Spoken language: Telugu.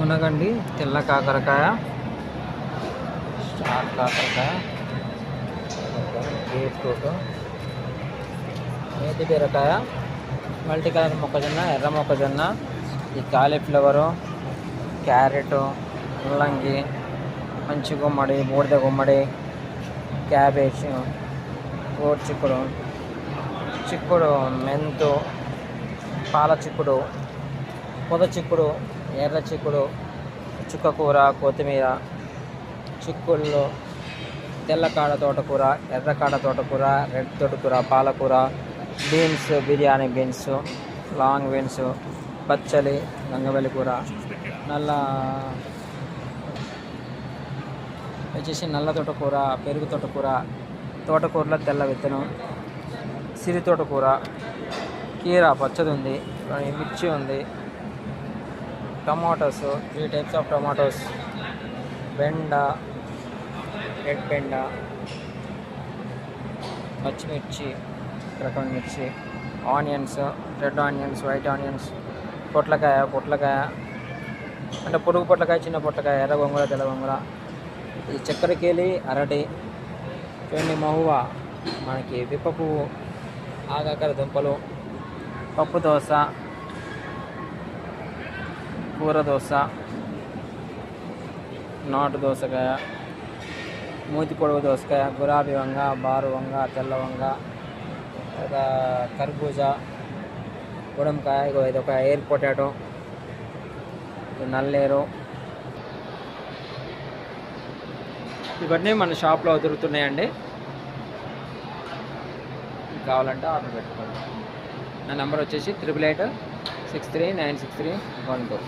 మునగండి, తెల్ల కాకరకాయ, స్టార్ కాకరకాయ, బీట్రూట్, నేతి బీరకాయ, మల్టీ కలర్ మొక్కజొన్న, ఎర్ర మొక్కజొన్న, ఈ కాలీఫ్లవరు, క్యారెట్, ముల్లంగి, మంచి గుమ్మడి, బూడిద గుమ్మడి, క్యాబేజ్, గోరు చిక్కుడు, చిక్కుడు, మెంతు, పాల చిక్కుడు, పొద చిక్కుడు, ఎర్ర చిక్కుడు, చుక్కకూర, కొత్తిమీర, చిక్కుళ్ళు, తెల్లకాడ తోటకూర, ఎర్రకాడ తోటకూర, రెడ్ తోటకూర, పాలకూర, beans, biryani beans, long beans, పచ్చలి, గంగవల్లి కూర, నల్ల తోటకూర, పెరుగు తోటకూర, తోటకూరలో తెల్ల విత్తనం, సిరి తోటకూర, కీర పచ్చది ఉంది, మిర్చి ఉంది, టమాటోస్ 3 టైప్స్ ఆఫ్ టమాటోస్, బెండ, రెడ్ బెండ, పచ్చిమిర్చి, రకం మిర్చి, onions, red onions, white onions, పొట్లకాయ అంటే పొడుగు పొట్లకాయ, చిన్న పొట్లకాయ, ఎర్ర గొంగూర, తెల్ల గొంగూర, ఈ చక్కెరకేళి, అరటి, చూడండి మహువా, మనకి విప్ప పువ్వు, ఆగాకర దుంపలు, పప్పు దోశ, కూర దోశ, నాటు దోసకాయ, మూతి పొడవు దోసకాయ, గులాబీ వంగ, బారు వంగ, తెల్ల వంగ, కర్బూజా, గుడంకాయ, ఇదొక ఎయిర్ పొటాటో, నల్లేరు, ఇవన్నీ మన షాప్లో దొరుకుతున్నాయండి. కావాలంటే ఆర్డర్ పెట్టుకోండి. నా నెంబర్ వచ్చేసి 8886396312.